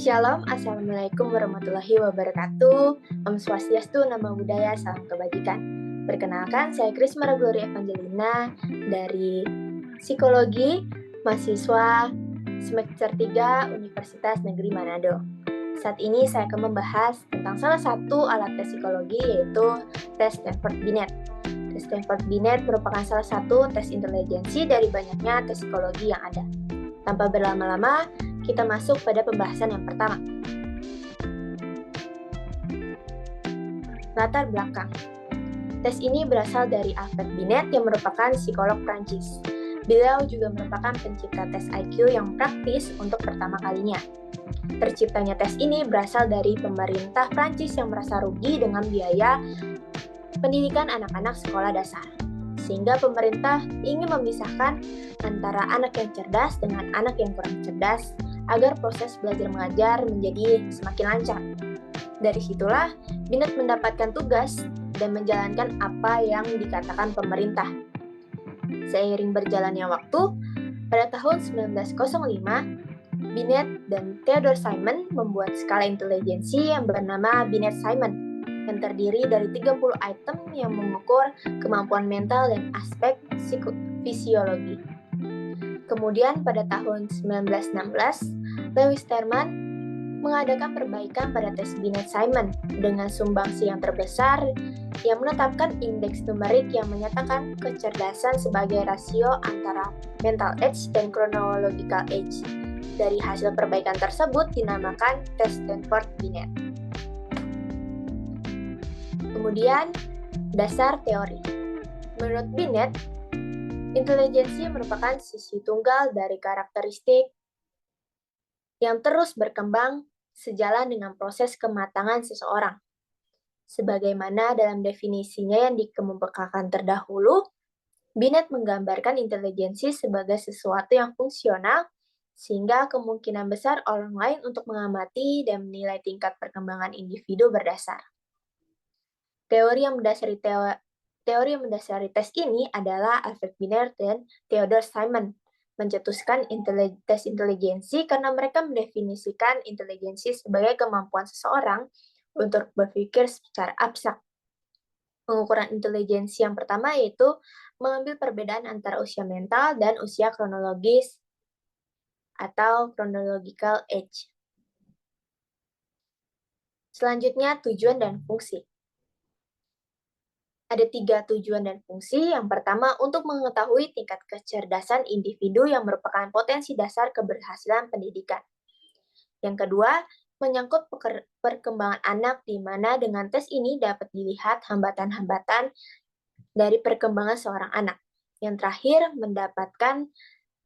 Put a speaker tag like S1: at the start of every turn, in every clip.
S1: Shalom, Assalamualaikum warahmatullahi wabarakatuh. Om Swastiastu, Namo Buddhaya, Salam Kebajikan. Perkenalkan, saya Krismara Gloria Evangelina dari Psikologi, mahasiswa semester 3 Universitas Negeri Manado. Saat ini saya akan membahas tentang salah satu alat tes psikologi, yaitu tes Stanford-Binet. Tes Stanford-Binet merupakan salah satu tes intelijensi dari banyaknya tes psikologi yang ada. Tanpa berlama-lama, kita masuk pada pembahasan yang pertama. Latar belakang. Tes ini berasal dari Alfred Binet yang merupakan psikolog Prancis. Beliau juga merupakan pencipta tes IQ yang praktis untuk pertama kalinya. Terciptanya tes ini berasal dari pemerintah Prancis yang merasa rugi dengan biaya pendidikan anak-anak sekolah dasar. Sehingga pemerintah ingin memisahkan antara anak yang cerdas dengan anak yang kurang cerdas agar proses belajar mengajar menjadi semakin lancar. Dari situlah Binet mendapatkan tugas dan menjalankan apa yang dikatakan pemerintah. Seiring berjalannya waktu, pada tahun 1905, Binet dan Theodore Simon membuat skala intelijensi yang bernama Binet-Simon, yang terdiri dari 30 item yang mengukur kemampuan mental dan aspek fisiologi. Kemudian pada tahun 1916, Lewis Terman mengadakan perbaikan pada tes Binet-Simon dengan sumbangsi yang terbesar yang menetapkan indeks numerik yang menyatakan kecerdasan sebagai rasio antara mental age dan chronological age. Dari hasil perbaikan tersebut dinamakan tes Stanford-Binet. Kemudian, dasar teori. Menurut Binet, intelijensi merupakan sisi tunggal dari karakteristik yang terus berkembang sejalan dengan proses kematangan seseorang. Sebagaimana dalam definisinya yang dikemukakan terdahulu, Binet menggambarkan intelijensi sebagai sesuatu yang fungsional, sehingga kemungkinan besar orang lain untuk mengamati dan menilai tingkat perkembangan individu berdasar. Teori yang mendasari tes ini adalah Alfred Binet dan Theodore Simon, mencetuskan tes intelijensi karena mereka mendefinisikan intelijensi sebagai kemampuan seseorang untuk berpikir secara abstrak. Pengukuran intelijensi yang pertama yaitu mengambil perbedaan antara usia mental dan usia kronologis atau chronological age. Selanjutnya, tujuan dan fungsi. Ada 3 tujuan dan fungsi. Yang pertama, untuk mengetahui tingkat kecerdasan individu yang merupakan potensi dasar keberhasilan pendidikan. Yang kedua, menyangkut perkembangan anak, di mana dengan tes ini dapat dilihat hambatan-hambatan dari perkembangan seorang anak. Yang terakhir, mendapatkan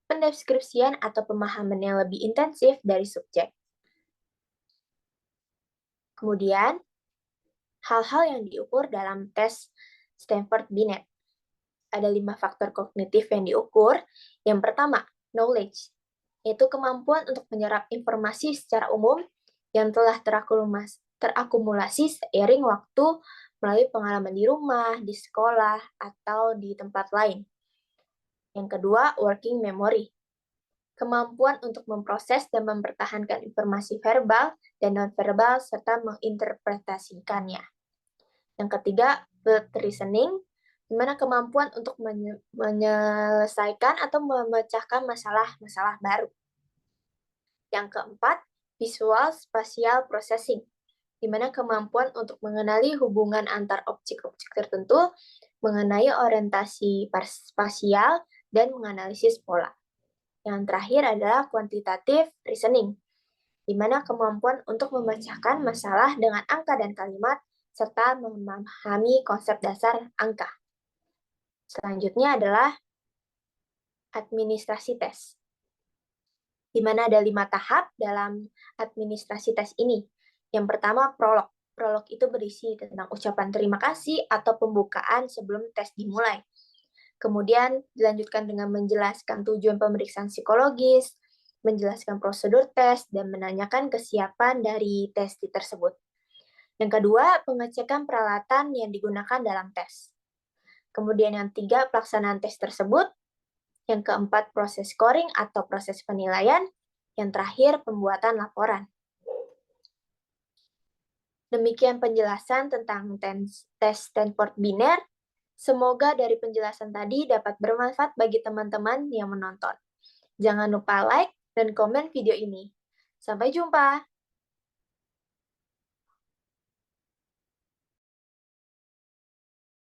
S1: pendeskripsian atau pemahaman yang lebih intensif dari subjek. Kemudian, hal-hal yang diukur dalam tes Stanford-Binet. Ada 5 faktor kognitif yang diukur. Yang pertama, knowledge, yaitu kemampuan untuk menyerap informasi secara umum yang telah terakumulasi seiring waktu melalui pengalaman di rumah, di sekolah, atau di tempat lain. Yang kedua, working memory, kemampuan untuk memproses dan mempertahankan informasi verbal dan non-verbal serta menginterpretasikannya. Yang ketiga, field reasoning, di mana kemampuan untuk menyelesaikan atau memecahkan masalah-masalah baru. Yang keempat, visual spatial processing, di mana kemampuan untuk mengenali hubungan antar objek-objek tertentu, mengenai orientasi spasial, dan menganalisis pola. Yang terakhir adalah quantitative reasoning, di mana kemampuan untuk memecahkan masalah dengan angka dan kalimat, serta memahami konsep dasar angka. Selanjutnya adalah administrasi tes, di mana ada 5 tahap dalam administrasi tes ini. Yang pertama, prolog. Prolog itu berisi tentang ucapan terima kasih atau pembukaan sebelum tes dimulai. Kemudian dilanjutkan dengan menjelaskan tujuan pemeriksaan psikologis, menjelaskan prosedur tes, dan menanyakan kesiapan dari tes tersebut. Yang kedua, pengecekan peralatan yang digunakan dalam tes. Kemudian yang 3, pelaksanaan tes tersebut. Yang keempat, proses scoring atau proses penilaian. Yang terakhir, pembuatan laporan. Demikian penjelasan tentang tes Stanford Biner. Semoga dari penjelasan tadi dapat bermanfaat bagi teman-teman yang menonton. Jangan lupa like dan komen video ini. Sampai jumpa!